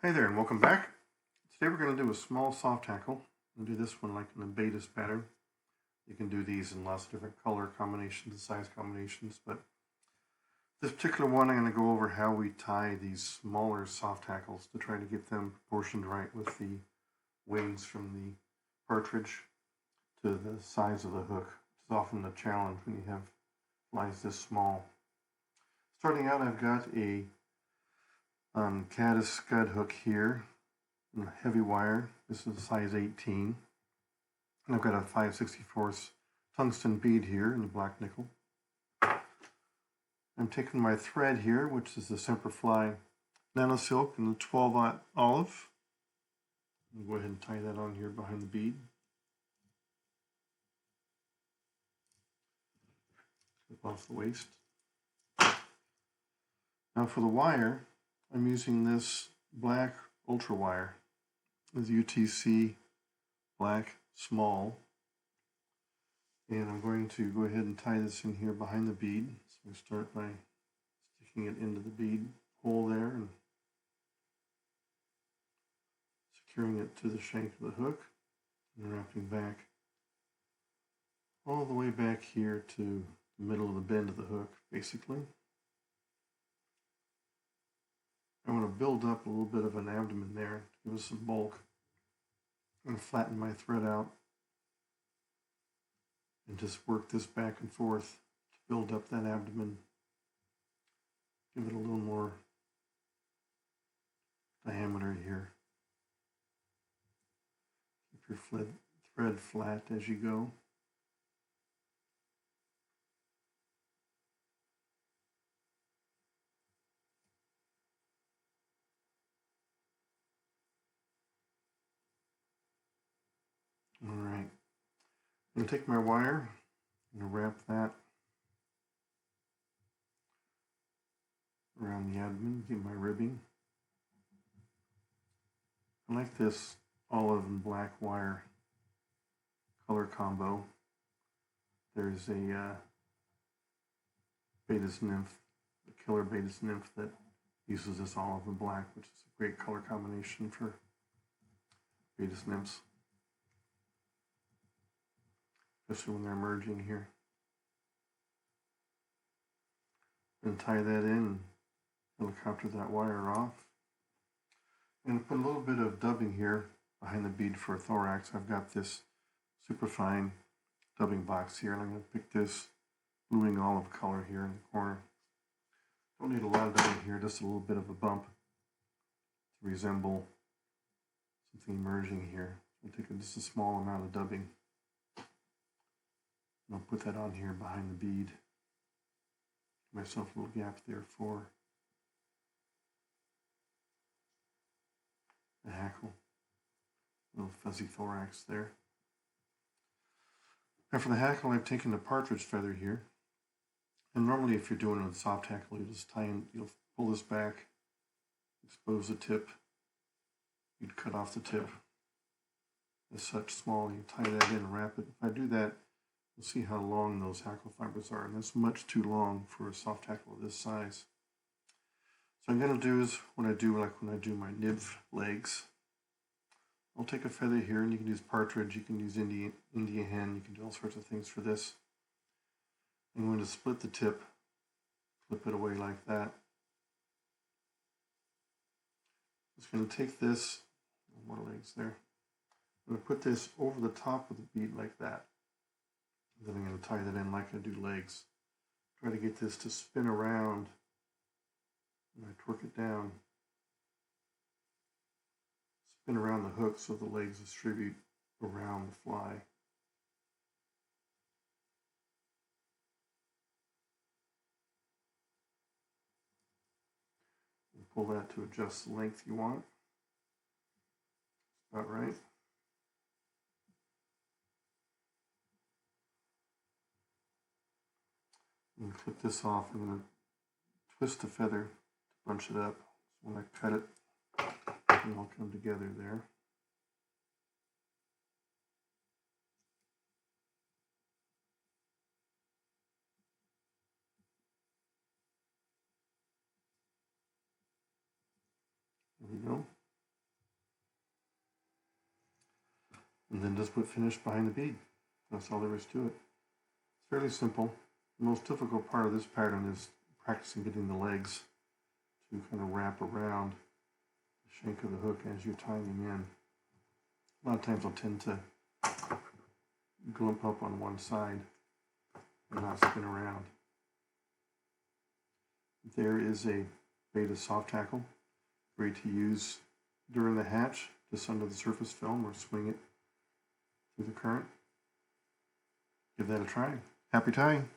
Hi there and welcome back. Today we're going to do a small soft hackle. We'll do this one like in a Baetis pattern. You can do these in lots of different color combinations and size combinations, but this particular one I'm going to go over how we tie these smaller soft hackles to try to get them proportioned right with the wings from the partridge to the size of the hook. It's often the challenge when you have flies this small. Starting out, I've got a caddis scud hook here, heavy wire. This is size 18. And I've got a 5/64 tungsten bead here in the black nickel. I'm taking my thread here, which is the Semperfli Nano Silk in the 12-aught olive. I'll go ahead and tie that on here behind the bead. Clip off the waist. Now for the wire, I'm using this black ultra wire with UTC black small, and I'm going to go ahead and tie this in here behind the bead. So I start by sticking it into the bead hole there and securing it to the shank of the hook and wrapping back all the way back here to the middle of the bend of the hook, basically. I want to build up a little bit of an abdomen there to give us some bulk. I'm going to flatten my thread out and just work this back and forth to build up that abdomen. Give it a little more diameter here. Keep your thread flat as you go. All right, I'm going to take my wire and wrap that around the abdomen, get my ribbing. I like this olive and black wire color combo. There's a Baetis nymph, a killer Baetis nymph that uses this olive and black, which is a great color combination for Baetis nymphs, especially when they're emerging here. Then tie that in and helicopter that wire off. I'm going to put a little bit of dubbing here behind the bead for a thorax. I've got this super fine dubbing box here, and I'm going to pick this bluing olive color here in the corner. Don't need a lot of dubbing here, just a little bit of a bump to resemble something emerging here. I'll take just a small amount of dubbing, and I'll put that on here behind the bead. Give myself a little gap there for the hackle, little fuzzy thorax there. Now for the hackle, I've taken the partridge feather here, and normally if you're doing a soft hackle, you just you'll pull this back, expose the tip, you'd cut off the tip as such small, you tie that in and wrap it. If I do that, you'll see how long those hackle fibers are, and that's much too long for a soft hackle of this size. So I'm going to do is what I do like when I do my nymph legs. I'll take a feather here, and you can use partridge, you can use India hen, you can do all sorts of things for this. I'm going to split the tip, flip it away like that. I'm just going to take this, more legs there. I'm going to put this over the top of the bead like that. Then I'm going to tie that in like I do legs. Try to get this to spin around, and I torque it down. Spin around the hook so the legs distribute around the fly. And pull that to adjust the length you want. About right. And clip this off. I'm going to twist the feather to bunch it up. So when I cut it, it'll all come together there. There we go. and then just put finish behind the bead. That's all there is to it. It's fairly simple. The most difficult part of this pattern is practicing getting the legs to kind of wrap around the shank of the hook as you're tying them in. A lot of times I'll tend to glump up on one side and not spin around. There is a Baetis soft hackle, great to use during the hatch, just under the surface film, or swing it through the current. Give that a try. Happy tying!